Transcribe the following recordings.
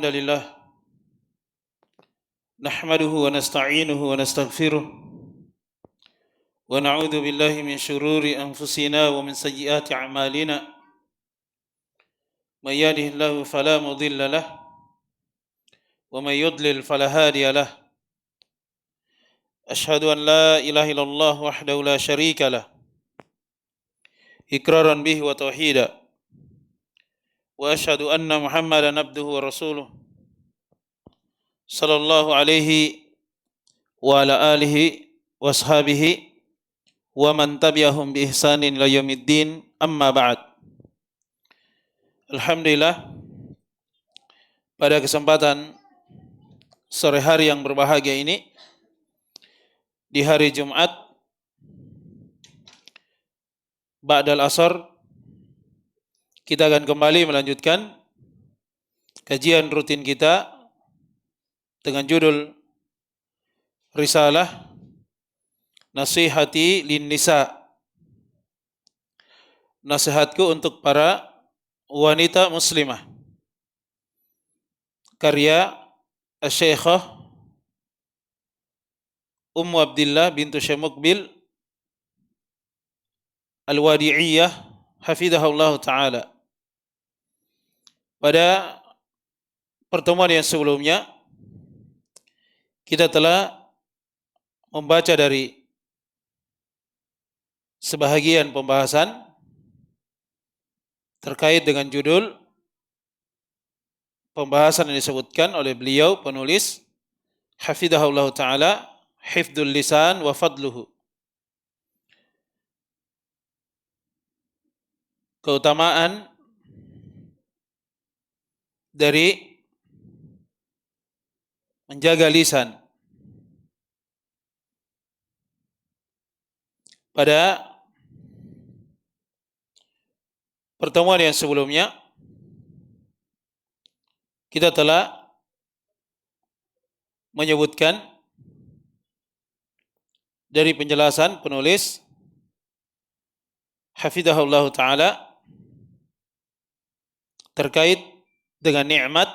Alhamdulillah nahmaduhu wa nasta'inuhu wa nastaghfiruh wa na'udzu billahi min shururi anfusina wa min sayyiati a'malina may yahdihillahu fala mudilla lah wa may yudlil fala hadiya lah asyhadu an la ilaha illallah wahdahu la syarika lah iqraran bihi wa tauhida wa asyhadu anna muhammadan abduhu wa rasuluh sallallahu alaihi wa ala alihi wa ashabihi wa man tabi'ahum bi ihsanin ila yaumiddin amma ba'd. Alhamdulillah, pada kesempatan sore hari yang berbahagia ini, di hari Jumat ba'dal asar, kita akan kembali melanjutkan kajian rutin kita dengan judul Risalah Nasihati lin Nisa, nasihatku untuk para wanita muslimah, karya Asy-Syekhah Ummu Abdillah bintu Syekh Muqbil Al-Wadi'iyah hafizahullah ta'ala. Pada pertemuan yang sebelumnya kita telah membaca dari sebahagian pembahasan terkait dengan judul pembahasan yang disebutkan oleh beliau penulis hafizahullah ta'ala, hifdzul lisan wa fadluhu, keutamaan dari menjaga lisan. Pada pertemuan yang sebelumnya kita telah menyebutkan dari penjelasan penulis hafizahullah ta'ala terkait dengan nikmat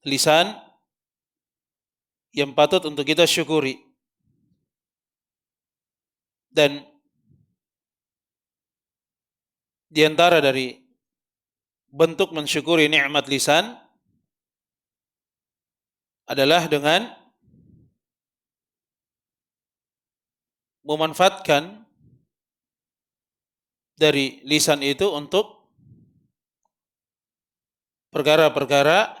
lisan yang patut untuk kita syukuri. Dan di antara dari bentuk mensyukuri nikmat lisan adalah dengan memanfaatkan dari lisan itu untuk perkara-perkara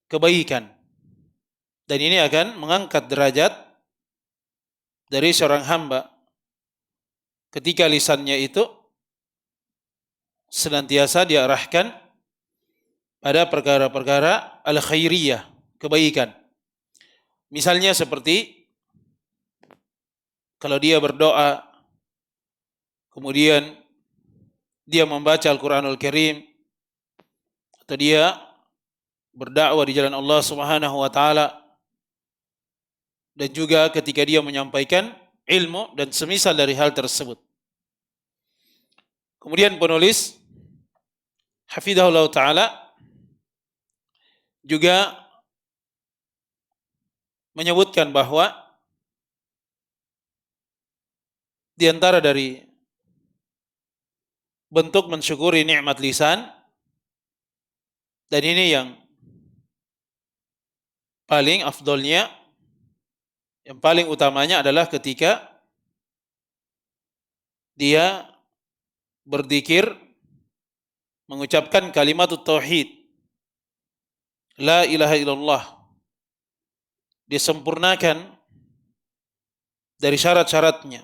kebaikan. Dan ini akan mengangkat derajat dari seorang hamba ketika lisannya itu senantiasa diarahkan pada perkara-perkara al-khairiyah, kebaikan. Misalnya seperti kalau dia berdoa, kemudian dia membaca Al-Quranul Karim, atau dia berdakwah di jalan Allah Subhanahu wa ta'ala, dan juga ketika dia menyampaikan ilmu dan semisal dari hal tersebut. Kemudian penulis hafizahullah ta'ala juga menyebutkan bahwa di antara dari bentuk mensyukuri nikmat lisan, dan ini yang paling afdolnya, yang paling utamanya adalah ketika dia berzikir, mengucapkan kalimat tauhid, la ilaha illallah, disempurnakan dari syarat-syaratnya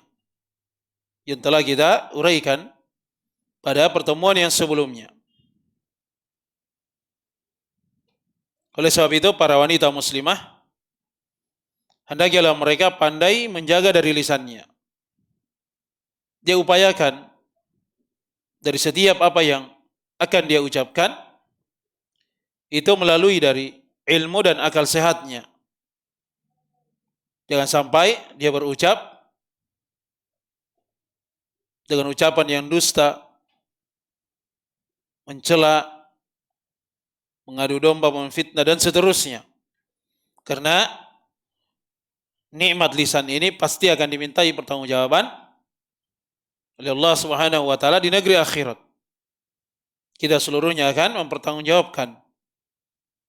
yang telah kita uraikan pada pertemuan yang sebelumnya. Oleh sebab itu para wanita muslimah hendaklah mereka pandai menjaga dari lisannya. Dia upayakan dari setiap apa yang akan dia ucapkan itu melalui dari ilmu dan akal sehatnya. Jangan sampai dia berucap dengan ucapan yang dusta, mencela, mengadu domba, memfitnah dan seterusnya. Karena nikmat lisan ini pasti akan dimintai pertanggungjawaban oleh Allah Subhanahu wa taala di negeri akhirat. Kita seluruhnya akan mempertanggungjawabkan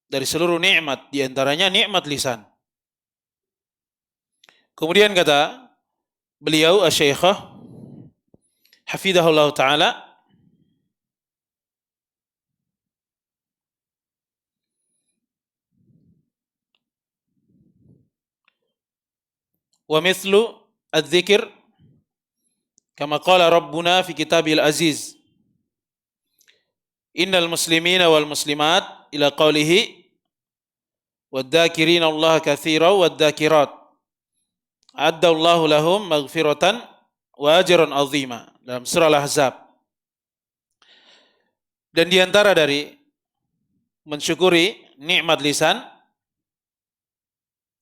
dari seluruh nikmat, di antaranya nikmat lisan. Kemudian kata beliau Asy-Syaikhah hafizahullah taala, wa mithlu adz-dzikr kama qala rabbuna fi kitabil aziz, innal muslimina wal muslimat ila qawlihi wadzakirina Allah katsiran wadzakirat addallahu lahum maghfiratan wa ajran azima, dalam surah Al-Ahzab. Dan di antara dari mensyukuri nikmat lisan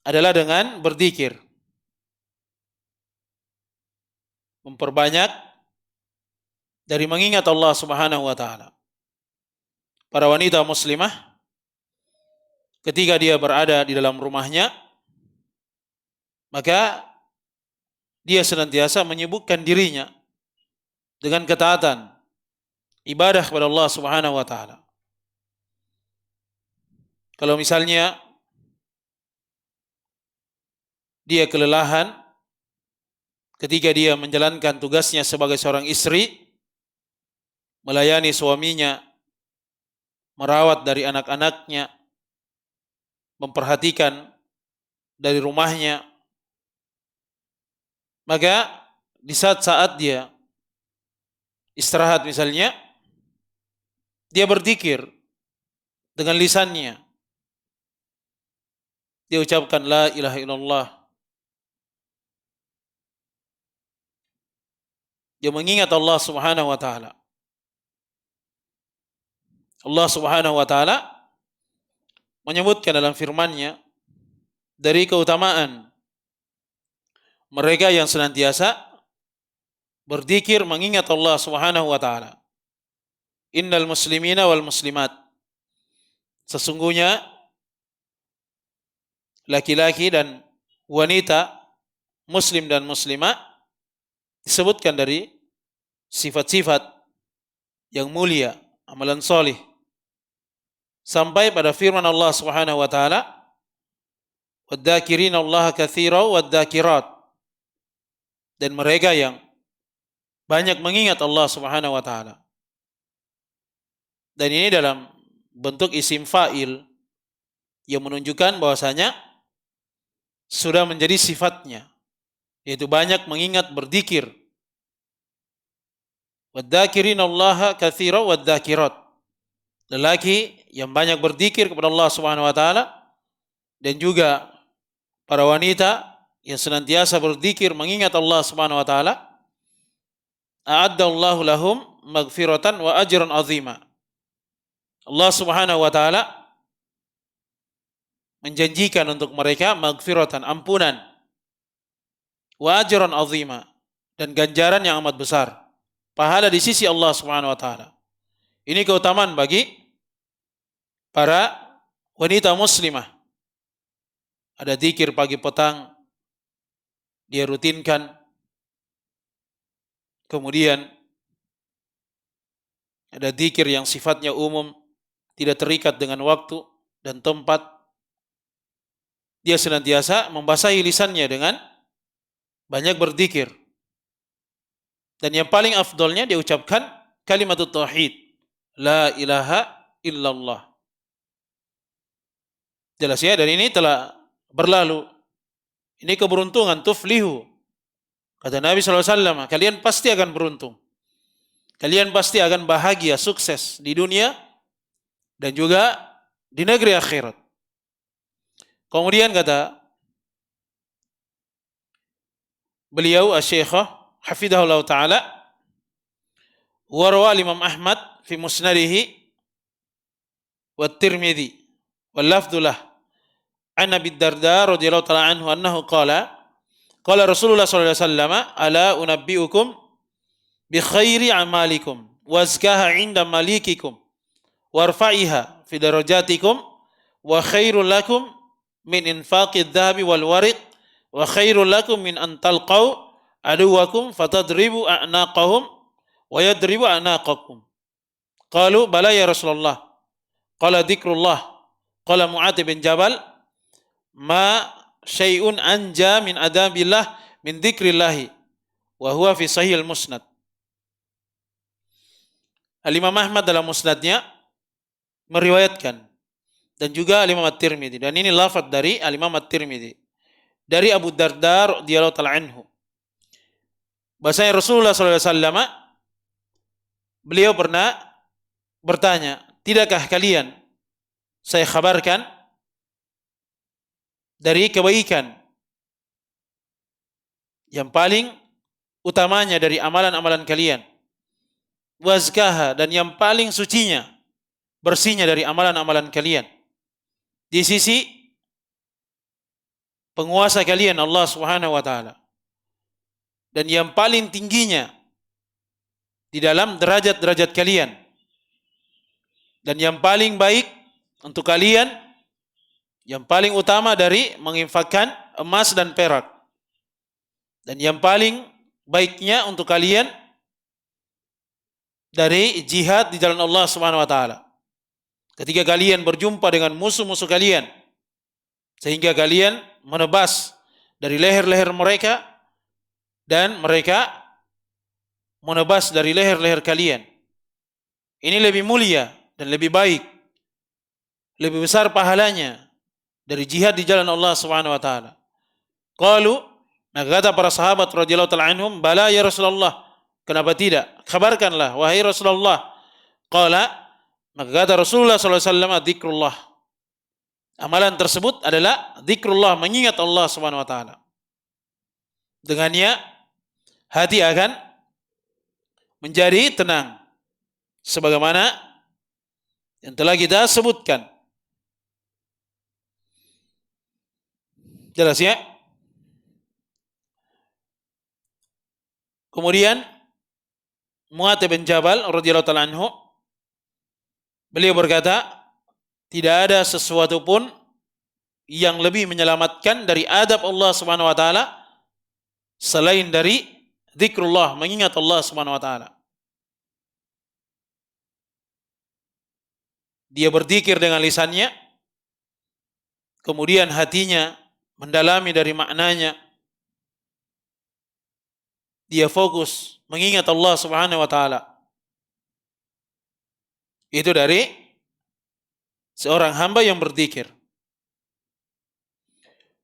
adalah dengan berzikir, memperbanyak dari mengingat Allah Subhanahu wa taala. Para wanita muslimah ketika dia berada di dalam rumahnya, maka dia senantiasa menyibukkan dirinya dengan ketaatan, ibadah kepada Allah Subhanahu wa taala. Kalau misalnya dia kelelahan ketika dia menjalankan tugasnya sebagai seorang istri, melayani suaminya, merawat dari anak-anaknya, memperhatikan dari rumahnya, maka di saat-saat dia istirahat misalnya, dia berzikir dengan lisannya. Dia ucapkan la ilaha illallah. Dia mengingat Allah Subhanahu wa taala. Allah Subhanahu wa taala menyebutkan dalam firman-Nya dari keutamaan mereka yang senantiasa berzikir mengingat Allah Subhanahu wa taala. Innal muslimina wal muslimat. Sesungguhnya laki-laki dan wanita, muslim dan muslimah, disebutkan dari sifat-sifat yang mulia, amalan solih, sampai pada firman Allah Subhanahu wa taala, wadzakirina Allah katsiran wadzakirat, dan mereka yang banyak mengingat Allah Subhanahu wa taala. Dan ini dalam bentuk isim fa'il yang menunjukkan bahwasanya sudah menjadi sifatnya, yaitu banyak mengingat, berzikir. Wadzakirina Allah katsiran wadzakirat, lelaki yang banyak berzikir kepada Allah Subhanahu wa taala, dan juga para wanita yang senantiasa berzikir mengingat Allah Subhanahu wa taala. A'addallahu lahum maghfiratan wa ajran azima. Allah Subhanahu wa taala menjanjikan untuk mereka maghfiratan, ampunan, wa ajran azima, dan ganjaran yang amat besar, pahala di sisi Allah Subhanahu wa taala. Ini keutamaan bagi para wanita muslimah. Ada zikir pagi petang dia rutinkan. Kemudian ada zikir yang sifatnya umum, tidak terikat dengan waktu dan tempat. Dia senantiasa membasahi lisannya dengan banyak berzikir. Dan yang paling afdolnya dia ucapkan kalimatut tauhid, la ilaha illallah. Jelas ya, dan ini telah berlalu. Ini keberuntungan, tuflihu. Kata Nabi SAW, kalian pasti akan beruntung. Kalian pasti akan bahagia, sukses di dunia dan juga di negeri akhirat. Kemudian kata beliau Asy-Syaikhah hafizahullah taala, wa rawa Imam Ahmad fi musnadihi wa Tirmidzi wal lafdhu lah an Abi Darda radhiyallahu taala anhu annahu qala Rasulullah sallallahu alaihi wasallam, ala unabbiukum bi khairi amalikum wa azkaha 'inda malikikum warfa'iha fi darajatikum wa khairul lakum min infaqid dhahabi wal wariq wa khairul lakum min an talqaw aduwakum fatadribu a'naqahum wa yadribu a'naqakum. Qalu bala ya Rasulullah. Qala dzikrullah. Qala Mu'adz bin Jabal ma syai'un anja min adabillah min dzikrillah wa huwa fi sahih al-musnad. Al-Imam Ahmad dalam musnadnya meriwayatkan dan juga Al-Imam At-Tirmidzi, dan ini lafaz dari Al-Imam At-Tirmidzi dari Abu Darda radhiyallahu ta'ala anhu. Bahasanya Rasulullah SAW beliau pernah bertanya, tidakkah kalian saya kabarkan dari kebaikan yang paling utamanya dari amalan-amalan kalian, wazkaha, dan yang paling sucinya, bersihnya dari amalan-amalan kalian di sisi penguasa kalian Allah Subhanahu wa taala, dan yang paling tingginya di dalam derajat-derajat kalian, dan yang paling baik untuk kalian, yang paling utama dari menginfakkan emas dan perak, dan yang paling baiknya untuk kalian dari jihad di jalan Allah Subhanahu wa taala. Ketika kalian berjumpa dengan musuh-musuh kalian sehingga kalian menebas dari leher-leher mereka dan mereka menebas dari leher-leher kalian. Ini lebih mulia dan lebih baik, lebih besar pahalanya dari jihad di jalan Allah Subhanahu wa taala. Qalu, maka kata para sahabat radhiyallahu ta'ala anhum, bala ya Rasulullah, kenapa tidak? Kabarkanlah wahai Rasulullah. Qala, maka kata Rasulullah sallallahu alaihi wasallam, dzikrullah. Amalan tersebut adalah dzikrullah, mengingat Allah Subhanahu wa taala. Dengannya hati akan menjadi tenang sebagaimana yang telah kita sebutkan. Jelas ya? Kemudian Mu'adz bin Jabal radhiyallahu ta'ala anhu, beliau berkata, tidak ada sesuatu pun yang lebih menyelamatkan dari adab Allah Subhanahu wa taala selain dari zikrullah, mengingat Allah Subhanahu wa taala. Dia berzikir dengan lisannya, kemudian hatinya mendalami dari maknanya. Dia fokus mengingat Allah Subhanahu wa taala. Itu dari seorang hamba yang berzikir.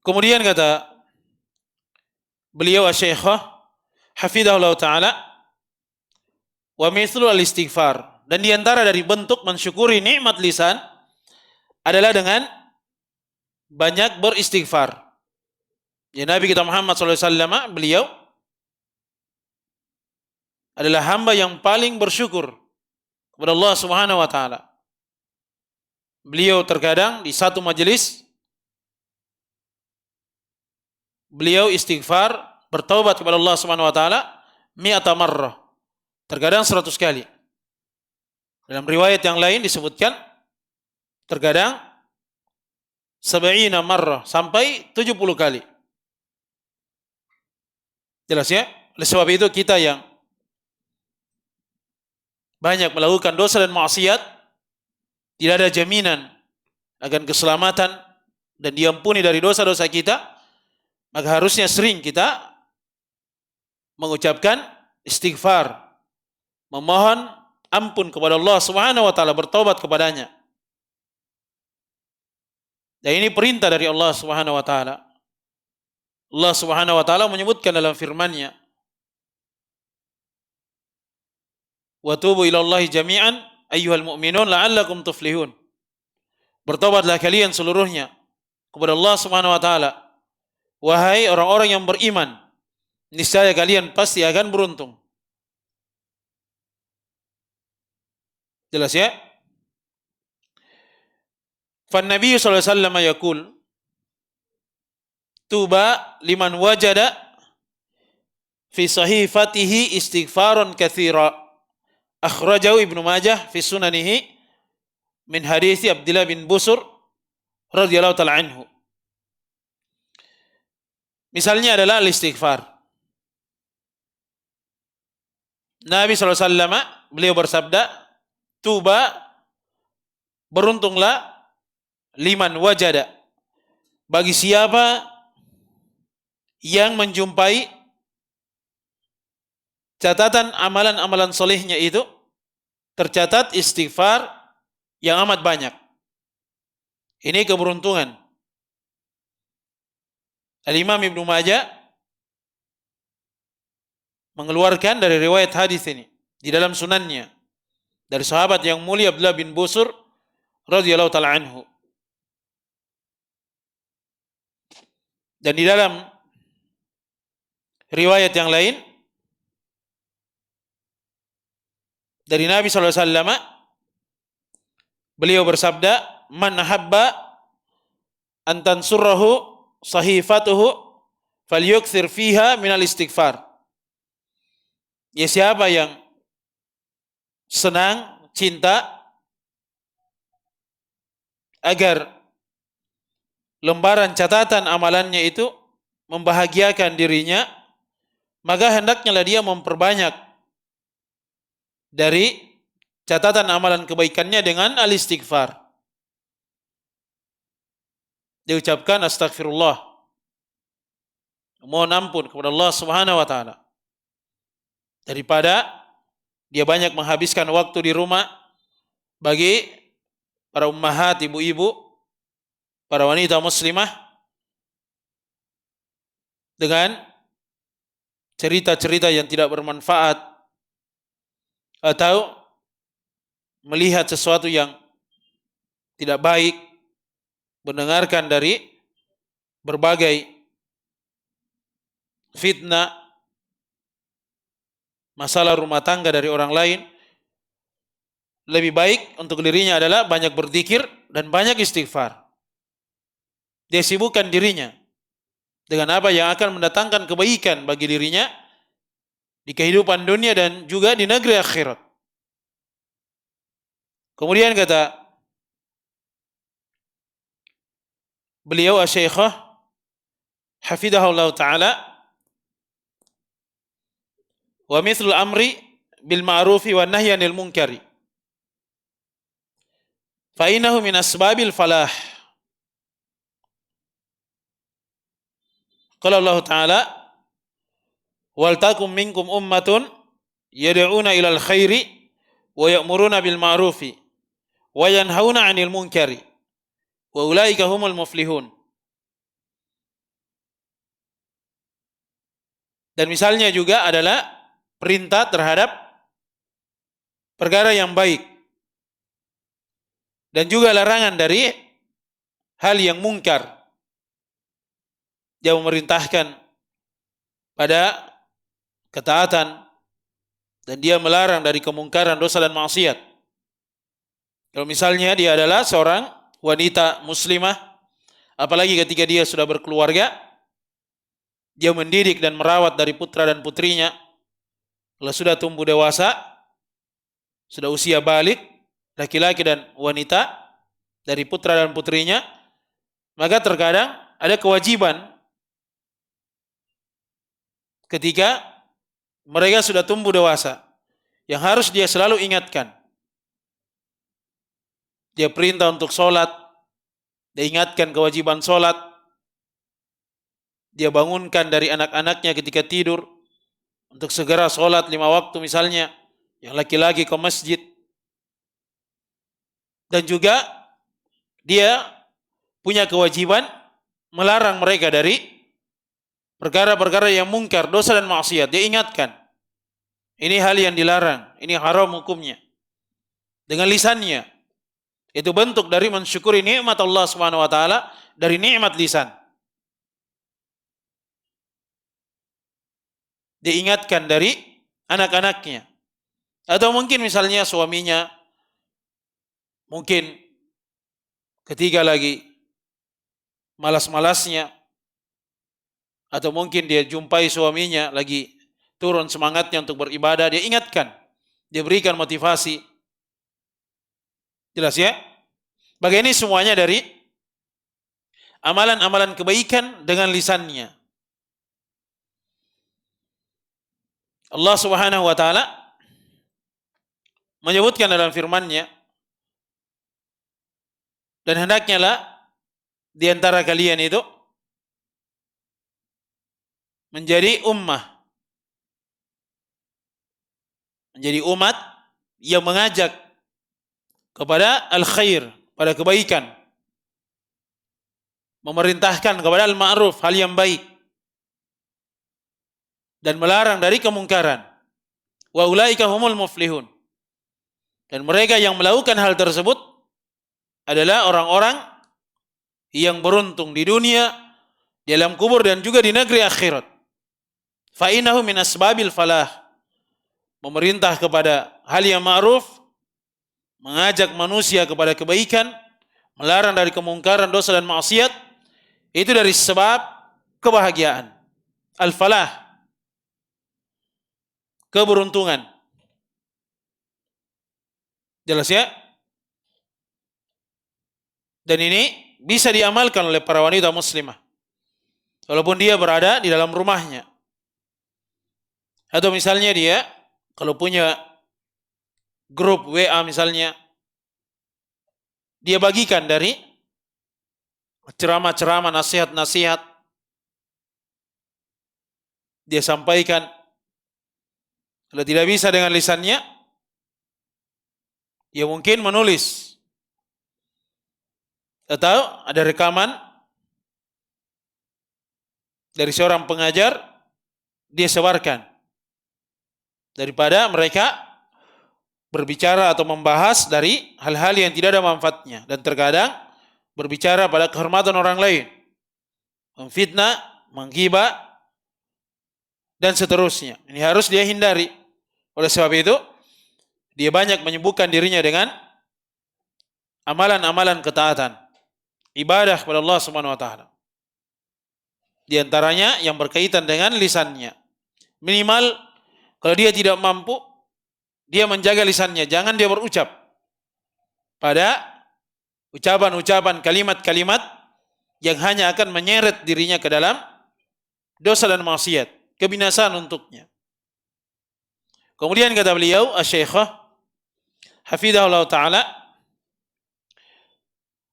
Kemudian kata beliau Asy-Syaikh hafizahullah taala, wa mithlu al-istighfar, dan di antara dari bentuk mensyukuri nikmat lisan adalah dengan banyak beristighfar. Ya, Nabi kita Muhammad SAW, beliau adalah hamba yang paling bersyukur kepada Allah Subhanahu wa taala. Beliau terkadang di satu majelis beliau istighfar, bertaubat kepada Allah Subhanahu wa taala mi'ata marrah, terkadang 100 kali. Dalam riwayat yang lain disebutkan terkadang 70 marrah, sampai 70 kali. Jelas ya? Oleh sebab itu kita yang banyak melakukan dosa dan maksiat, tidak ada jaminan akan keselamatan dan diampuni dari dosa-dosa kita, maka harusnya sering kita mengucapkan istighfar, memohon ampun kepada Allah Subhanahu wa taala, bertobat kepadanya. Dan ini perintah dari Allah Subhanahu wa taala. Allah Subhanahu wa taala menyebutkan dalam firman-Nya, wa tubu ilallahi jami'an ayyuhal mu'minun la'allakum tuflihun. Bertobatlah kalian seluruhnya kepada Allah Subhanahu wa taala, wahai orang-orang yang beriman, niscaya kalian pasti akan beruntung. Jelas ya? Fan Nabi sallallahu alaihi wasallam yaqul, tuba liman wajada fi sahifatihi istighfaran katsira. Akhrajahu Ibnu Majah fi sunanihi min hadis Abdullah bin Busur radhiyallahu taala anhu. Misalnya adalah istighfar. Nabi SAW beliau bersabda, tuba, beruntunglah liman wajada, bagi siapa yang menjumpai catatan amalan-amalan solehnya itu tercatat istighfar yang amat banyak. Ini keberuntungan. Al-Imam Ibnu Majah mengeluarkan dari riwayat hadis ini di dalam sunannya dari sahabat yang mulia Abdullah bin Busur radhiyallahu taala anhu. Dan di dalam riwayat yang lain dari Nabi SAW, beliau bersabda, man habba an tansurrahu sahifatuhu falyukthir fiha minal istighfar. Ya, siapa yang senang, cinta agar lembaran catatan amalannya itu membahagiakan dirinya, maka hendaknya dia memperbanyak dari catatan amalan kebaikannya dengan al-istighfar. Diucapkan astagfirullah, mohon ampun kepada Allah Subhanahu wa taala, daripada dia banyak menghabiskan waktu di rumah. Bagi para ummahat, ibu-ibu, para wanita muslimah, dengan cerita-cerita yang tidak bermanfaat atau melihat sesuatu yang tidak baik, mendengarkan dari berbagai fitnah, masalah rumah tangga dari orang lain, lebih baik untuk dirinya adalah banyak berzikir dan banyak istighfar. Dia sibukkan dirinya dengan apa yang akan mendatangkan kebaikan bagi dirinya di kehidupan dunia dan juga di negeri akhirat. Kemudian kata beliau Asy-Syaikh hafidhahullah ta'ala, wa mithlul amri bil ma'rufi wa nahyi 'anil munkari fa innahu min asbabil falah. Qala Allah Ta'ala, wal takum minkum ummatun yad'una ilal khairi wa ya'muruna bil ma'rufi wa yanhauna 'anil munkari wa ulaika humul muflihun. Dan misalnya juga adalah perintah terhadap perkara yang baik dan juga larangan dari hal yang mungkar. Dia memerintahkan pada ketaatan dan dia melarang dari kemungkaran, dosa dan maksiat. Kalau misalnya dia adalah seorang wanita muslimah, apalagi ketika dia sudah berkeluarga, dia mendidik dan merawat dari putra dan putrinya. Kalau sudah tumbuh dewasa, sudah usia balik, laki-laki dan wanita dari putra dan putrinya, maka terkadang ada kewajiban ketika mereka sudah tumbuh dewasa yang harus dia selalu ingatkan. Dia perintah untuk sholat, dia ingatkan kewajiban sholat, dia bangunkan dari anak-anaknya ketika tidur untuk segera sholat 5 waktu misalnya, yang laki-laki ke masjid. Dan juga dia punya kewajiban melarang mereka dari perkara-perkara yang mungkar, dosa dan maksiat. Dia ingatkan, ini hal yang dilarang, ini haram hukumnya, dengan lisannya. Itu bentuk dari mensyukuri nikmat Allah Subhanahu wa taala dari nikmat lisan. Dia ingatkan dari anak-anaknya. Atau mungkin misalnya suaminya mungkin ketika lagi malas-malasnya, atau mungkin dia jumpai suaminya lagi turun semangatnya untuk beribadah, dia ingatkan, dia berikan motivasi. Jelas ya? Maka ini semuanya dari amalan-amalan kebaikan dengan lisannya. Allah Subhanahu wa taala menyebutkan dalam firman-Nya, dan hendaknya lah di antara kalian itu menjadi menjadi umat yang mengajak kepada al-khair, pada kebaikan, memerintahkan kepada al-ma'ruf, hal yang baik, dan melarang dari kemungkaran. Wa ulaika humul muflihun. Dan mereka yang melakukan hal tersebut adalah orang-orang yang beruntung di dunia, di alam kubur, dan juga di negeri akhirat. Fa innahu min asbabil falah. Memerintah kepada hal yang ma'ruf, mengajak manusia kepada kebaikan, melarang dari kemungkaran, dosa dan maksiat, itu dari sebab kebahagiaan. Al-falah, keberuntungan. Jelas ya? Dan ini bisa diamalkan oleh para wanita muslimah walaupun dia berada di dalam rumahnya. Atau misalnya dia kalau punya grup WA misalnya, dia bagikan dari ceramah-ceramah, nasihat-nasihat, dia sampaikan. Kalau tidak bisa dengan lisannya, dia mungkin menulis, atau ada rekaman dari seorang pengajar, dia sebarkan, daripada mereka berbicara atau membahas dari hal-hal yang tidak ada manfaatnya, dan terkadang berbicara pada kehormatan orang lain, memfitnah, menghina, dan seterusnya. Ini harus dia hindari. Oleh sebab itu, dia banyak menyibukkan dirinya dengan amalan-amalan ketaatan, ibadah kepada Allah Subhanahu wa taala. Di antaranya yang berkaitan dengan lisannya. Minimal kalau dia tidak mampu, dia menjaga lisannya, jangan dia berucap pada ucapan-ucapan, kalimat-kalimat yang hanya akan menyeret dirinya ke dalam dosa dan maksiat, kebinasaan untuknya. Kemudian kata beliau, Asy-Syaikh hafizahullah taala,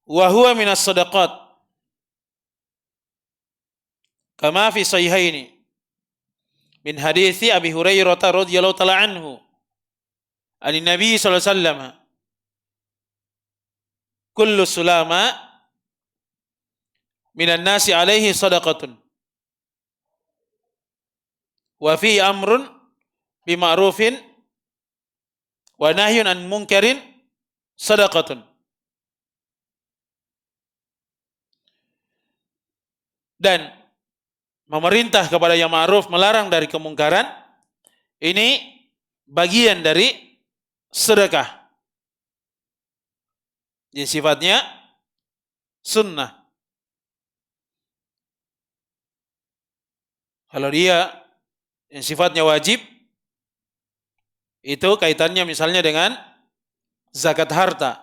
wa huwa minas shadaqat kama fi sahihaini min hadithi Abi Hurairah radhiyallahu taala anhu an Nabi sallallahu alaihi wasallam, kullu sulama minan nasi alaihi sadaqatun wa fi amrun bima'rufin wa nahyun an munkarin sadaqatun. Dan memerintah kepada yang ma'ruf, melarang dari kemungkaran, ini bagian dari sedekah. Ini sifatnya sunnah. Kalau dia yang sifatnya wajib, itu kaitannya misalnya dengan zakat harta.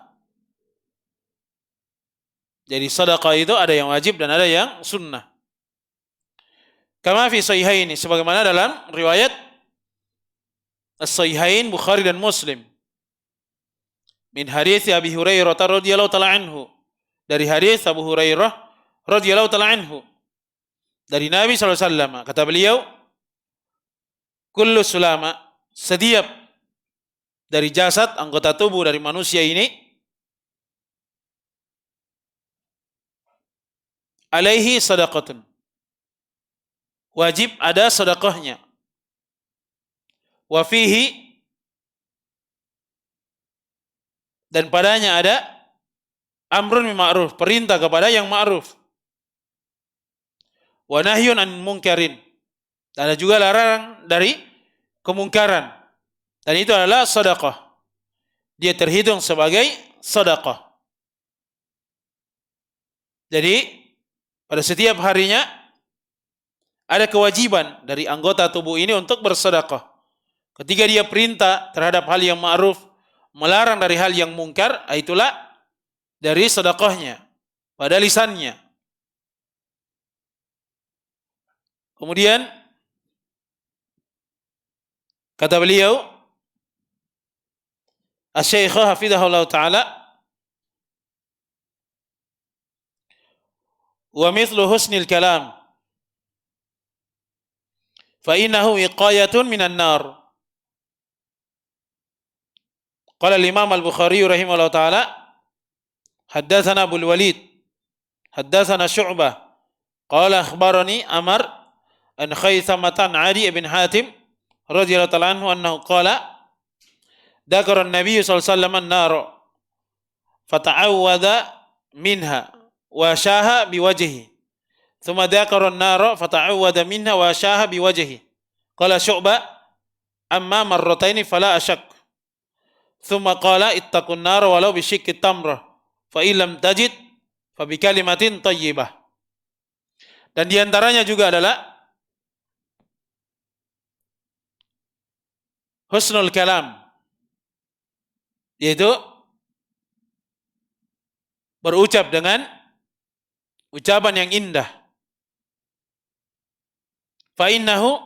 Jadi sedekah itu ada yang wajib dan ada yang sunnah. Kama fi sahihaini, sebagaimana dalam riwayat As-Sahihain Bukhari dan Muslim, min hadits Abi Hurairah radhiyallahu taala anhu, dari hadis Abu Hurairah radhiyallahu taala anhu, dari Nabi sallallahu alaihi wasallam, kata beliau, kullu sulama, setiap dari jasad, anggota tubuh dari manusia ini, alaihi sadaqatun, wajib ada sedekahnya. Wa fihi, dan padanya ada amrun bil ma'ruf, perintah kepada yang ma'ruf. Wa nahyun an munkarin, dan ada juga larangan dari kemungkaran. Dan itu adalah sedekah. Dia terhitung sebagai sedekah. Jadi pada setiap harinya ada kewajiban dari anggota tubuh ini untuk bersedekah. Ketika dia perintah terhadap hal yang ma'ruf, melarang dari hal yang mungkar, itulah dari sedekahnya pada lisannya. Kemudian kata beliau, Asy-Syaikh hafizahullah taala, wa mithlu husnil kalam fa innahu wiqayatun minan nar. Qala al-Imam al-Bukhari rahimahullah taala, haddatsana Abul Walid, haddatsana Syu'bah, qala akhbarani Amr an Khaythamah an Adi bin Hatim radhiyallahu ta'ala anhu annahu qala dzakara an-nabiy sallallahu alaihi wasallam an-nar fata'awwadha minha wa syaha biwajhihi thumma dzakara an-nar fata'awwadha minha wa syaha biwajhihi qala Syu'bah amma marrataini fala ashak thumma qala ittaqun nar walau bisyikki tamrah fa illam tajid fa bi kalimatin thayyibah. Dan diantaranya juga adalah husnul kalam, yaitu berucap dengan ucapan yang indah. Fa innahu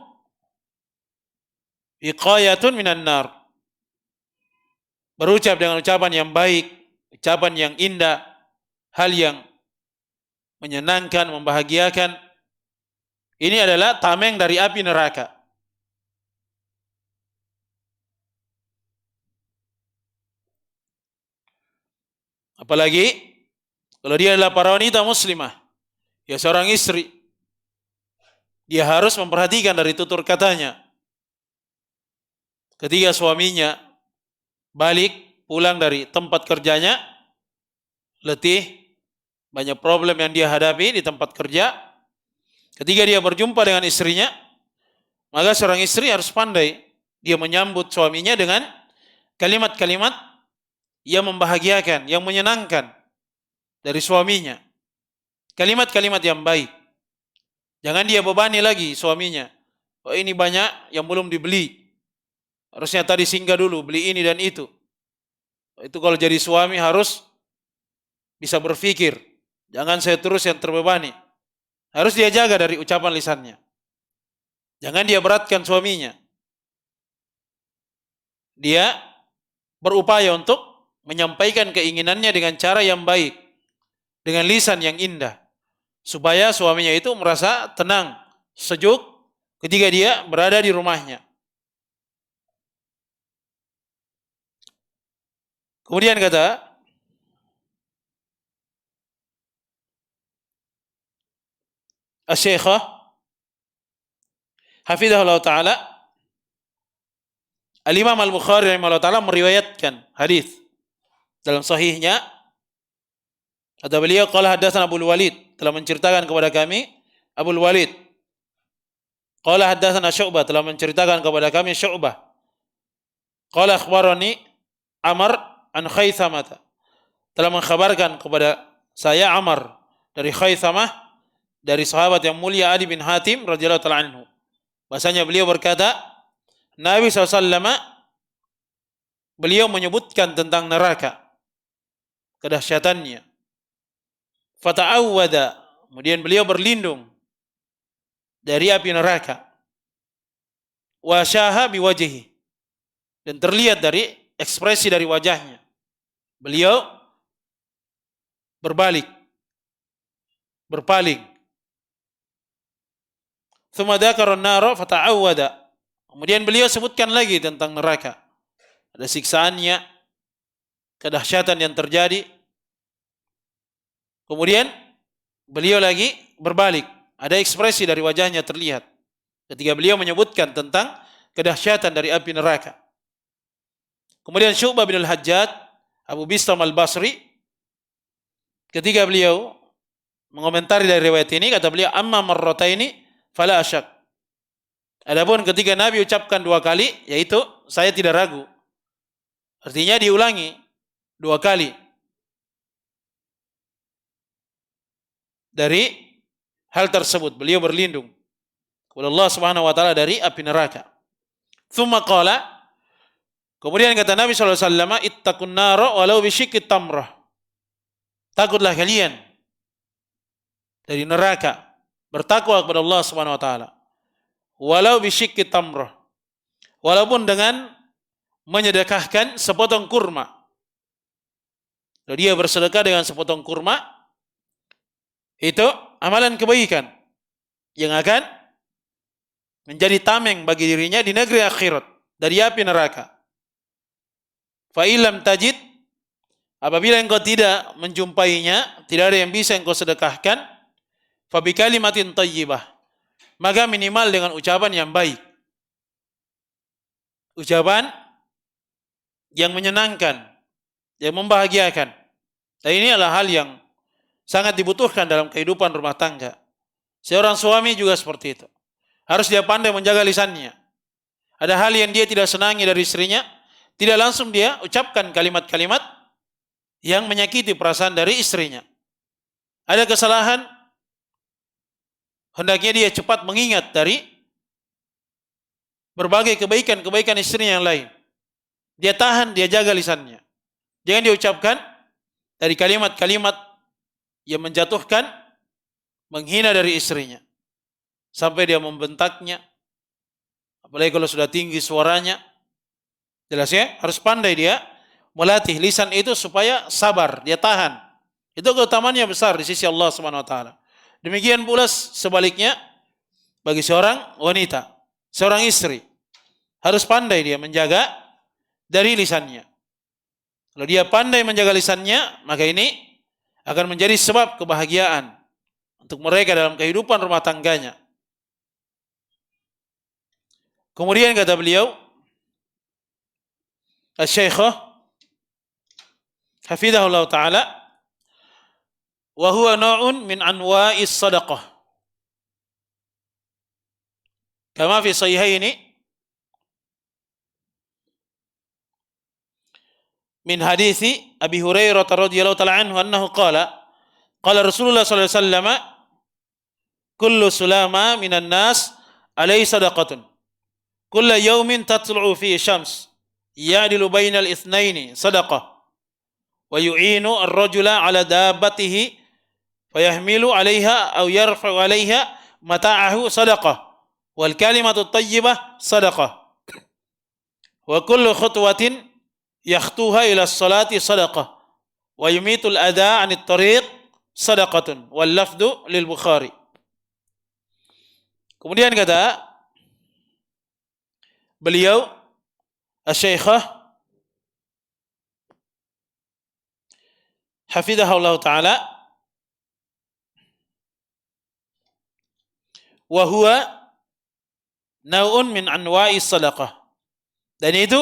wiqayatun minan nar. Berucap dengan ucapan yang baik, ucapan yang indah, hal yang menyenangkan, membahagiakan, ini adalah tameng dari api neraka. Apalagi kalau dia adalah para wanita muslimah, ya seorang istri, dia harus memperhatikan dari tutur katanya. Ketika suaminya balik pulang dari tempat kerjanya, letih, banyak problem yang dia hadapi di tempat kerja. Ketika dia berjumpa dengan istrinya, maka seorang istri harus pandai dia menyambut suaminya dengan kalimat-kalimat yang membahagiakan, yang menyenangkan dari suaminya. Kalimat-kalimat yang baik. Jangan dia bebani lagi suaminya. Oh, ini banyak yang belum dibeli. Harusnya tadi singgah dulu, beli ini dan itu. Itu kalau jadi suami harus bisa berpikir. Jangan saya terus yang terbebani. Harus dia jaga dari ucapan lisannya. Jangan dia beratkan suaminya. Dia berupaya untuk menyampaikan keinginannya dengan cara yang baik. Dengan lisan yang indah. Supaya suaminya itu merasa tenang, sejuk ketika dia berada di rumahnya. Kemudian kata Asy-Syaikh hafizahullah taala, Al-Imam Al-Bukhari rahimahullah taala meriwayatkan hadis dalam sahihnya. Kata beliau, qala haddatsana Abul Walid, telah menceritakan kepada kami Abul Walid. Qala haddatsana Syu'bah, telah menceritakan kepada kami Syu'bah. Qala akhbarani Amr an Khaythamah, telah mengkhabarkan kepada saya Amr dari Khaythamah, dari sahabat yang mulia Adi bin Hatim radhiyallahu ta'ala anhu. Bahasanya beliau berkata, Nabi SAW beliau menyebutkan tentang neraka, kedahsyatannya. Fata'awwada, kemudian beliau berlindung dari api neraka. Wa syaha biwajhihi, dan terlihat dari ekspresi dari wajahnya. Beliau berbalik, berpaling. Tsumma dzakara an-nar fata'awwada. Kemudian beliau sebutkan lagi tentang neraka. Ada siksaannya, kedahsyatan yang terjadi. Kemudian beliau lagi berbalik. Ada ekspresi dari wajahnya terlihat ketika beliau menyebutkan tentang kedahsyatan dari api neraka. Kemudian Syu'bah bin Al-Hajjaj, Abu Bistam Al-Basri, ketika beliau mengomentari dari riwayat ini, kata beliau, amma marrataini fala asyak. Adapun ketika Nabi ucapkan 2 kali, yaitu saya tidak ragu. Artinya diulangi 2 kali. Dari hal tersebut beliau berlindung kepada Allah Subhanahu wa taala dari api neraka. Tsumma qala, kemudian kata Nabi sallallahu alaihi wasallam, ittaqun nar walau bisyikki tamrah. takutlah kalian dari neraka, bertakwa kepada Allah Subhanahu wa taala. Walau bisyikki tamrah, walaupun dengan menyedekahkan sepotong kurma. Kalau dia bersedekah dengan sepotong kurma, itu amalan kebaikan yang akan menjadi tameng bagi dirinya di negeri akhirat dari api neraka. Fa illam tajid, apabila engkau tidak menjumpainya, tidak ada yang bisa engkau sedekahkan, fa bi kalimatin thayyibah, maka minimal dengan ucapan yang baik. Ucapan yang menyenangkan, yang membahagiakan. Dan ini adalah hal yang sangat dibutuhkan dalam kehidupan rumah tangga. Seorang suami juga seperti itu. Harus dia pandai menjaga lisannya. Ada hal yang dia tidak senangi dari istrinya, tidak langsung dia ucapkan kalimat-kalimat yang menyakiti perasaan dari istrinya. Ada kesalahan, hendaknya dia cepat mengingat dari berbagai kebaikan-kebaikan istrinya yang lain. Dia tahan, dia jaga lisannya. Jangan diucapkan dari kalimat-kalimat yang menjatuhkan, menghina dari istrinya. Sampai dia membentaknya. Apalagi kalau sudah tinggi suaranya. Jelas ya, harus pandai dia melatih lisan itu supaya sabar, dia tahan. Itu keutamaannya besar di sisi Allah Subhanahu wa taala. Demikian pula sebaliknya bagi seorang wanita, seorang istri, harus pandai dia menjaga dari lisannya. Kalau dia pandai menjaga lisannya, maka ini akan menjadi sebab kebahagiaan untuk mereka dalam kehidupan rumah tangganya. Kemudian kata beliau, Asy-Syaikh hafizahullah ta'ala, wa huwa naw'un min anwa'is sadaqah. Kama fi sahihaini min hadithi Abi Hurairah radhiyallahu ta'ala anhu annahu qala Rasulullah sallallahu alaihi wasallam, kullu sulama minan nas alaihi sadaqatun kulla yawmin tatlu'u fihi syams ya'dilu bainal itsnaini sadaqah wa yu'inu ar-rajula 'ala dabbatihi fayahmilu 'alaiha aw yarfa'u 'alaiha mata'ahu sadaqah wal kalimatu thayyibah sadaqah wa kullu khutwatin yakhtuha ila as-salati sadaqah wa yumitul adha 'anit tariq sadaqatun wal lafdu lil Bukhari. Kemudian kata beliau Asy-Syaikh hafizahullah ta'ala, wa huwa naw'un min anwa'is sadaqah, dan itu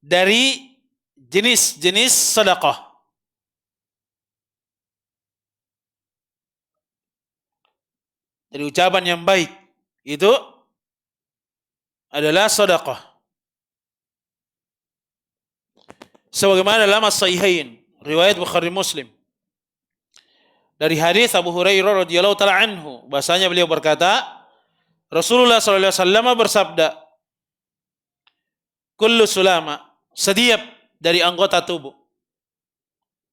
dari jenis-jenis sedekah. Dari ucapan yang baik itu adalah sedekah. Sebagaimana dalam as-sahihain, riwayat Bukhari Muslim, dari hadis Abu Hurairah radhiyallahu taala anhu, bahasanya beliau berkata, Rasulullah sallallahu alaihi wasallam bersabda, kullu sulama, setiap dari anggota tubuh.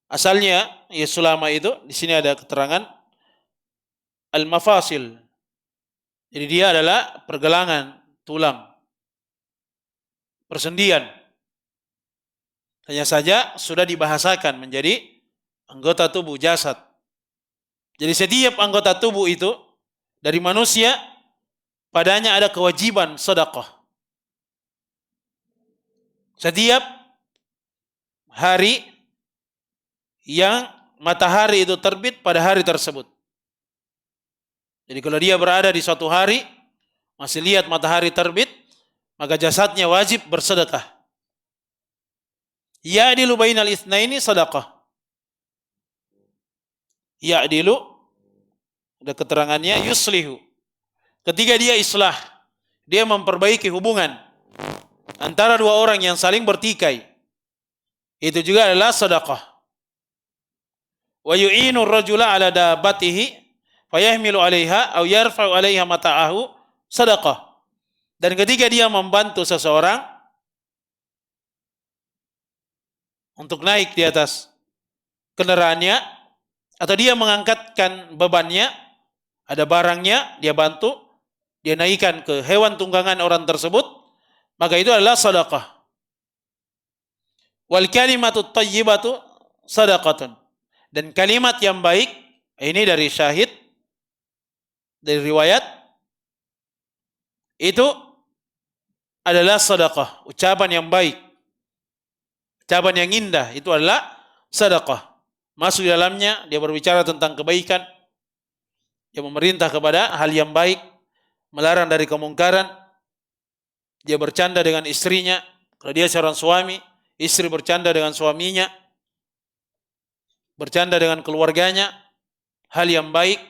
Asalnya ya sulama itu di sini ada keterangan al-mafasil. Jadi dia adalah pergelangan tulang, persendian. Hanya saja sudah dibahasakan menjadi anggota tubuh, jasad. Jadi setiap anggota tubuh itu dari manusia padanya ada kewajiban sedekah. Setiap hari yang matahari itu terbit pada hari tersebut. Jadi kalau dia berada di suatu hari masih lihat matahari terbit, maka jasadnya wajib bersedekah. Ya'dilu bainal itsnaini sadaqah. Ya'dilu, ada keterangannya yuslihu. Ketika dia islah, dia memperbaiki hubungan antara dua orang yang saling bertikai, itu juga adalah sedekah. Wa yu'inu ar-rajula 'ala dabbatihi fayahmilu 'alaiha aw yarfa'u 'alaiha mata'ahu sedekah. Dan ketika dia membantu seseorang untuk naik di atas kendaraannya, atau dia mengangkatkan bebannya, ada barangnya, dia bantu, dia naikkan ke hewan tunggangan orang tersebut, maka itu adalah sedekah. Wal kalimatu thayyibatu sadaqatun. Dan kalimat yang baik, ini dari syahid, dari riwayat, itu adalah sedekah. Ucapan yang baik, ucapan yang indah, itu adalah sedekah. Masuk di dalamnya, dia berbicara tentang kebaikan, dia memerintah kepada hal yang baik, melarang dari kemungkaran, dia bercanda dengan istrinya, kalau dia seorang suami, istri bercanda dengan suaminya, bercanda dengan keluarganya, hal yang baik,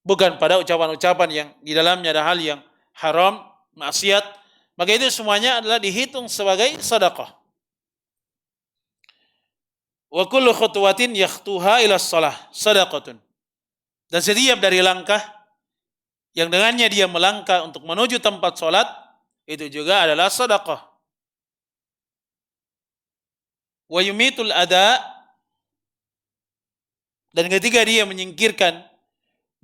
bukan pada ucapan-ucapan yang di dalamnya ada hal yang haram, maksiat, maka itu semuanya adalah dihitung sebagai sedekah. Wa kullu khutwatin yakhtuha ila shalah sadaqatun. Dan setiap dari langkah yang dengannya dia melangkah untuk menuju tempat sholat, itu juga adalah sedekah. Wa yumitul ada, dan ketika dia menyingkirkan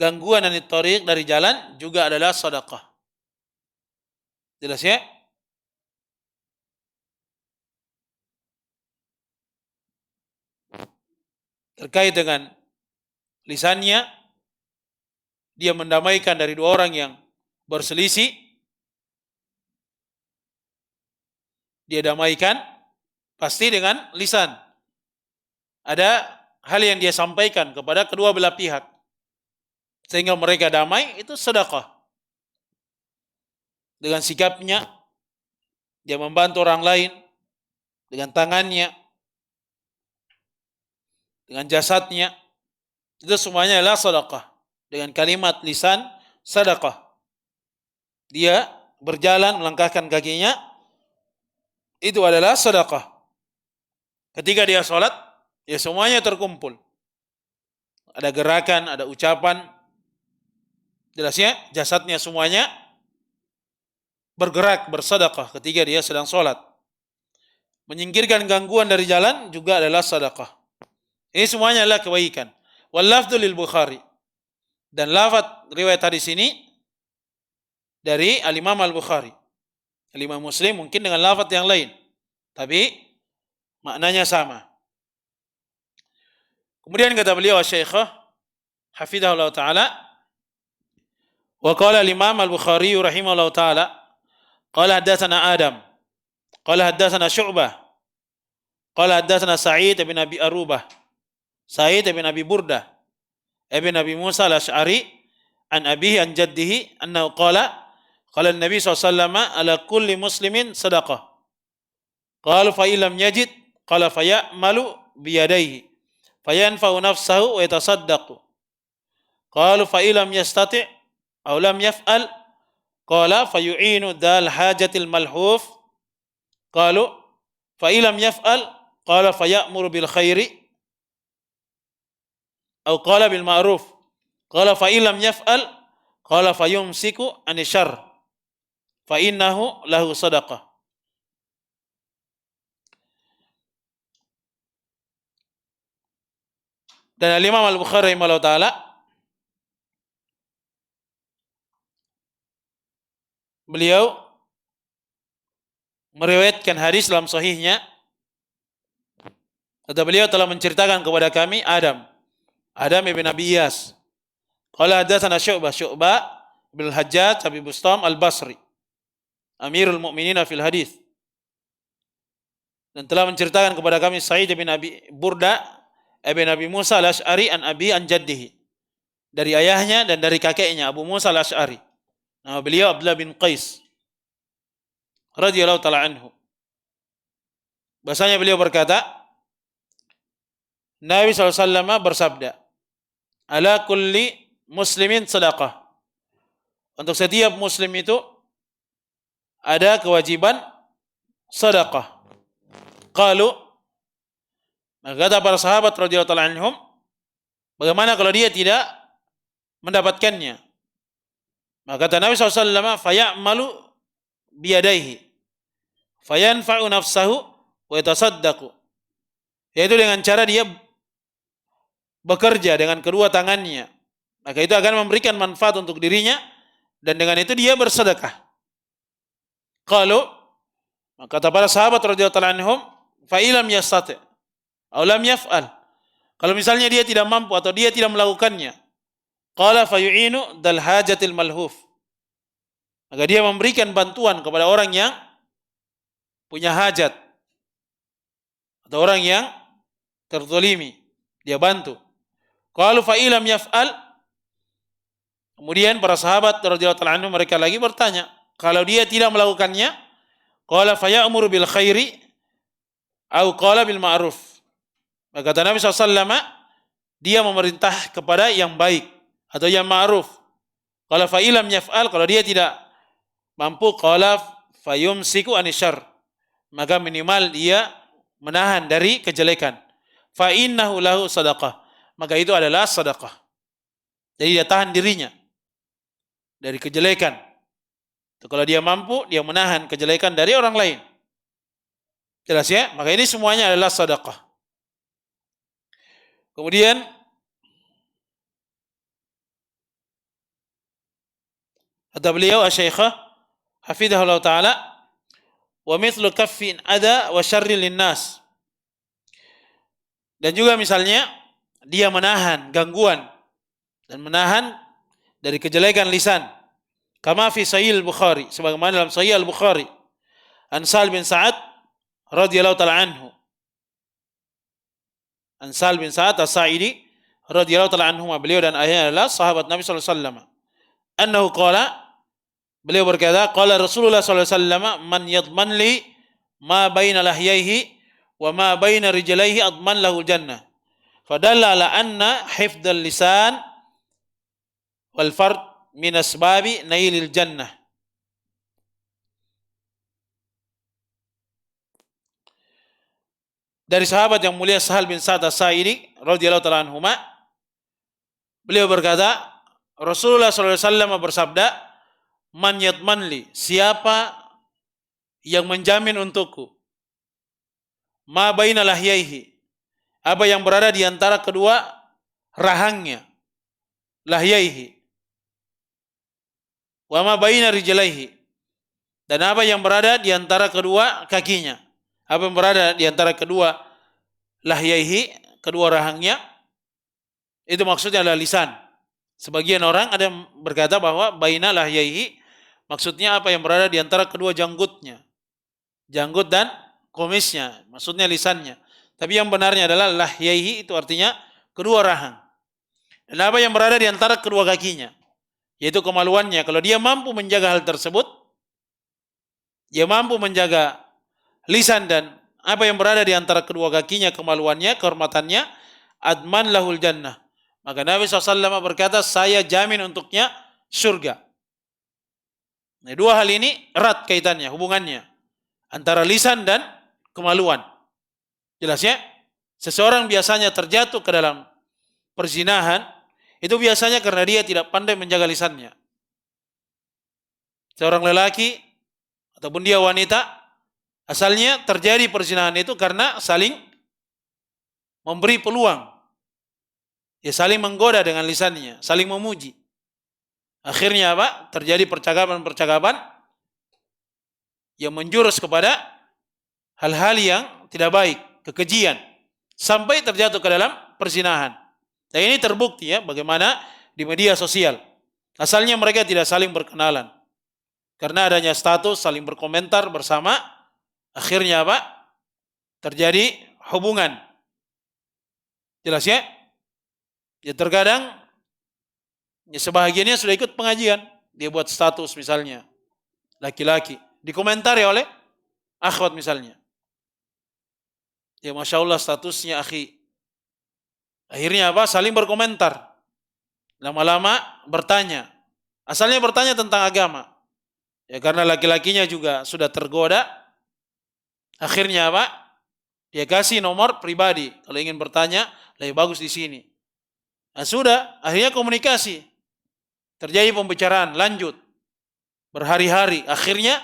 gangguan dari tariq, dari jalan, juga adalah sedekah. Jelas ya? Terkait dengan lisannya, dia mendamaikan dari dua orang yang berselisih, dia damaikan pasti dengan lisan. Ada hal yang dia sampaikan kepada kedua belah pihak sehingga mereka damai, itu sedekah. Dengan sikapnya dia membantu orang lain, dengan tangannya, dengan jasadnya, itu semuanya adalah sedekah. Dengan kalimat lisan, sedekah. Dia berjalan melangkahkan kakinya, itu adalah sedekah. Ketika dia sholat, ya semuanya terkumpul. Ada gerakan, ada ucapan, jelasnya jasadnya semuanya bergerak, bersedekah ketika dia sedang sholat. Menyingkirkan gangguan dari jalan juga adalah sedekah. Ini semuanya adalah kebaikan. Wal lafdhu lil Bukhari. Dan lafaz riwayat hadis ini dari Al-Imam Al-Bukhari. Al-Imam Muslim mungkin dengan lafaz yang lain, tapi maknanya sama. Kemudian kata beliau Syekh hafizahullah taala, wa qala al-Imam Al-Bukhari rahimahullah taala, qala haddatsana Adam, qala haddatsana Syu'bah, qala haddatsana Sa'id bin Abi Arubah, Sa'id bin Abi Burdah, ibn Abi Musa al-Asy'ari, an abihi an jaddihi, annahu qala qala an-nabi sallallahu alaihi wasallam ala kulli muslimin sadaqah. Qalu fa illam yajid, qala fa ya'malu bi yadayhi fayanfa'u nafsahu wa yatasaddaqu. Qalu fa illam yastati' aw lam yaf'al, qala fa yu'inu dal hajatil malhuf. Qalu fa illam yaf'al, qala fa ya'muru bil khairi aw qala bil ma'ruf. Qala fa illam yaf'al, qala fa yumsiku an syarr fa innahu lahu sadaqah. Dan Al-Imam Al-Bukhari rahimahullah taala beliau meriwayatkan hadis dalam sahihnya, kata beliau telah menceritakan kepada kami Adam ibn Abi Iyas, qala hadatsana Syu'bah bil Hajjaj Abi Bustam Al-Basri, Amirul Mukminin fil hadis, dan telah menceritakan kepada kami Sa'id bin Abi Burda ibn Abi Musa al-Asy'ari an abi an jaddihi, dari ayahnya dan dari kakeknya Abu Musa al-Asy'ari. Nama beliau Abdullah bin Qais radhiyallahu taala anhu. Bahasanya beliau berkata, Nabi SAW bersabda, ala kulli muslimin sadaqah. Untuk setiap muslim itu ada kewajiban sedekah. Qalu, maka kata para sahabat radhiyallahu taala anhum, bagaimana kalau dia tidak mendapatkannya? Maka kata Nabi SAW, fayamalu biyadaihi fayanfa'u nafsahu wa yatasaddaqu, yaitu dengan cara dia bekerja dengan kedua tangannya, maka itu akan memberikan manfaat untuk dirinya, dan dengan itu dia bersedekah. Kalau kata para sahabat radhiyallahu anhum, fa ilam yastati aw lam yaf'al. Kalau misalnya dia tidak mampu atau dia tidak melakukannya, qala fayu'inu dal hajatil malhuf. Maka dia memberikan bantuan kepada orang yang punya hajat atau orang yang terzalimi, dia bantu. Qalu fa ilam yaf'al. Kemudian para sahabat radhiyallahu anhum mereka lagi bertanya, kalau dia tidak melakukannya, qala fa ya'muru bil khairi au qala bil ma'ruf. Maka kata Nabi SAW, dia memerintah kepada yang baik atau yang ma'ruf. Qala fa ilam yaf'al, kalau dia tidak mampu, qala fa yumsiku anisyarr, maka minimal dia menahan dari kejelekan. Fa innahu lahu sadaqah, maka itu adalah sedekah. Jadi dia tahan dirinya dari kejelekan. Kalau dia mampu, dia menahan kejelekan dari orang lain. Jelas ya? Maka ini semuanya adalah sedekah. Kemudian kata beliau Asy-Syaikh hafizahullah taala, wa mithlu kaffin adha wa syarril linnas. Dan juga misalnya dia menahan gangguan dan menahan dari kejelekan lisan. Kama fi Sahih Al-Bukhari, sebagaimana dalam Sahih Al-Bukhari, an Sa'd bin Sa'ad radhiyallahu taala anhu. An Sa'd bin Sa'ad As-Sa'idi radhiyallahu taala anhu, beliau dan ayahnya adalah sahabat Nabi sallallahu alaihi wasallam. Annahu qala, beliau berkata, qala Rasulullah sallallahu alaihi wasallam, man yadman li ma baina lahyaihi wa ma baina rijlaihi adman lahu jannah. Fadalla ala anna hifdzal lisan wal fard min asbabi nailil jannah. Dari sahabat yang mulia Sahal bin Sa'ad As-Sa'idi radhiyallahu ta'ala anhuma, beliau berkata, Rasulullah sallallahu alaihi wasallam bersabda, man yatmanli, siapa yang menjamin untukku, ma baina lahyaihi, apa yang berada di antara kedua rahangnya, lahyaihi, wa ma baina rijlaihi, dan apa yang berada di antara kedua kakinya. Apa yang berada di antara kedua lahyaihi, kedua rahangnya, itu maksudnya adalah lisan. Sebagian orang ada yang berkata bahwa baina lahyaihi maksudnya apa yang berada di antara kedua janggutnya, janggut dan kumisnya, maksudnya lisannya. Tapi yang benarnya adalah lahyaihi itu artinya kedua rahang. Dan apa yang berada di antara kedua kakinya, yaitu kemaluannya. Kalau dia mampu menjaga hal tersebut, dia mampu menjaga lisan dan apa yang berada di antara kedua kakinya, kemaluannya, kehormatannya, adman lahul jannah. Maka Nabi SAW berkata, saya jamin untuknya surga. Nah, dua hal ini erat kaitannya, hubungannya antara lisan dan kemaluan. Jelas ya? Seseorang biasanya terjatuh ke dalam perzinahan, itu biasanya karena dia tidak pandai menjaga lisannya. Seorang lelaki ataupun dia wanita, asalnya terjadi perzinahan itu karena saling memberi peluang. Ya, saling menggoda dengan lisannya, saling memuji. Akhirnya apa? Terjadi percakapan-percakapan yang menjurus kepada hal-hal yang tidak baik, kekejian, sampai terjatuh ke dalam perzinahan. Dan ini terbukti ya, bagaimana di media sosial. Asalnya mereka tidak saling berkenalan. Karena adanya status saling berkomentar bersama, akhirnya apa? Terjadi hubungan. Jelas ya? Ya terkadang ya sebahagiannya sudah ikut pengajian. Dia buat status misalnya, laki-laki, dikomentari oleh akhwat misalnya. Ya Masya Allah statusnya akhi. Akhirnya apa? Saling berkomentar. Lama-lama bertanya. Asalnya bertanya tentang agama. Ya karena laki-lakinya juga sudah tergoda. Akhirnya apa? Dia kasih nomor pribadi. Kalau ingin bertanya, lebih bagus di sini. Nah sudah, akhirnya komunikasi. Terjadi pembicaraan, lanjut. Berhari-hari, akhirnya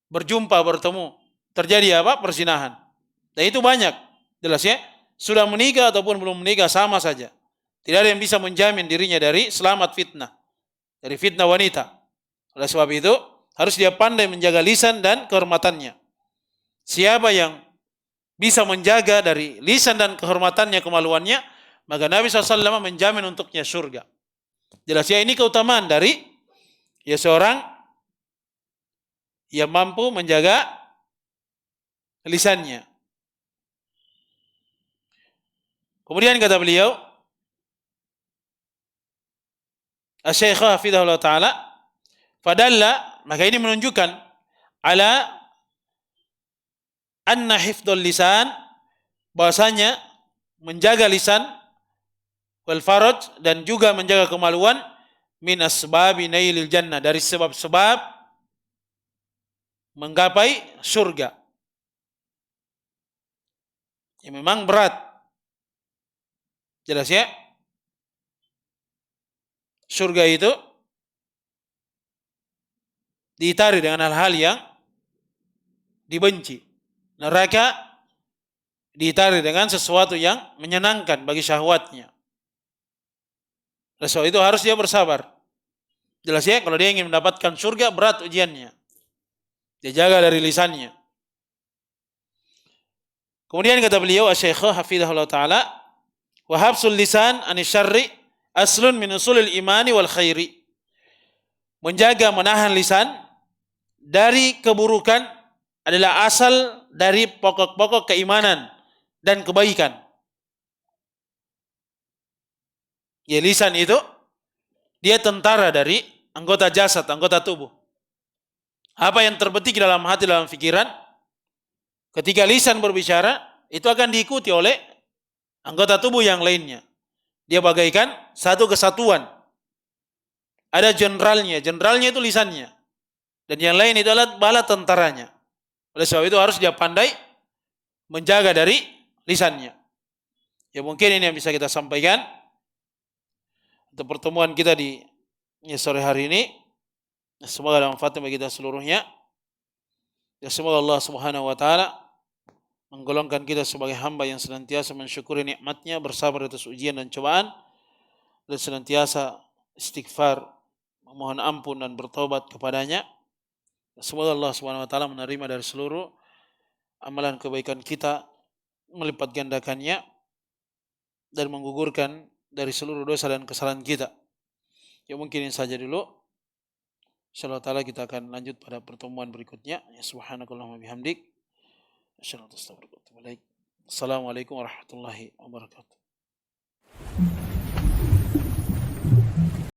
berjumpa, bertemu. Terjadi apa? Perzinahan. Dan itu banyak. Jelas ya? sudah menikah ataupun belum menikah sama saja. Tidak ada yang bisa menjamin dirinya dari selamat fitnah, dari fitnah wanita. Oleh sebab itu, harus dia pandai menjaga lisan dan kehormatannya. Siapa yang bisa menjaga dari lisan dan kehormatannya, kemaluannya, maka Nabi SAW menjamin untuknya surga. Jelas ya, ini keutamaan dari ya seorang yang mampu menjaga lisannya. Kemudian kata beliau, Asy-Syaikh hafizahullah taala, fadalla, maka ini menunjukkan ala anna hifdzul lisan, bahwasanya menjaga lisan, wal faraj, dan juga menjaga kemaluan, min asbabi nailil jannah, dari sebab-sebab menggapai surga. Ya, memang berat. Jelas ya? Surga itu diitari dengan hal-hal yang dibenci. Neraka diitari dengan sesuatu yang menyenangkan bagi syahwatnya. Oleh sebab itu harus dia bersabar. Jelas ya, kalau dia ingin mendapatkan surga, berat ujiannya. Dia jaga dari lisannya. Kemudian kata beliau, Asy-Syaikh hafizahullah taala, wa habsul lisan anis syarri aslun min usulil imani wal khairi. Menjaga, menahan lisan dari keburukan adalah asal dari pokok-pokok keimanan dan kebaikan. Ya, lisan itu dia tentara dari anggota jasad, anggota tubuh. Apa yang terbetik dalam hati, dalam pikiran, ketika lisan berbicara, itu akan diikuti oleh anggota tubuh yang lainnya. Dia bagaikan satu kesatuan. Ada jenderalnya itu lisannya. Dan yang lain itu adalah bala tentaranya. Oleh sebab itu harus dia pandai menjaga dari lisannya. Ya, mungkin ini yang bisa kita sampaikan untuk pertemuan kita di sore hari ini. Semoga ada manfaatnya bagi kita seluruhnya. Ya, semoga Allah Subhanahu wa taala menggolongkan kita sebagai hamba yang senantiasa mensyukuri nikmatnya, bersabar atas ujian dan cobaan, dan senantiasa istighfar, memohon ampun dan bertobat kepadanya. Semoga Allah Subhanahu wa taala menerima dari seluruh amalan kebaikan kita, melipat gandakannya, dan menggugurkan dari seluruh dosa dan kesalahan kita. Ya, mungkin ini saja dulu. Insyaallah taala kita akan lanjut pada pertemuan berikutnya. Ya, subhanakallahumma bihamdik, asyhadu an la ilaha illa anta, astaghfiruka wa atubu ilaik. Assalamualaikum warahmatullahi wabarakatuh.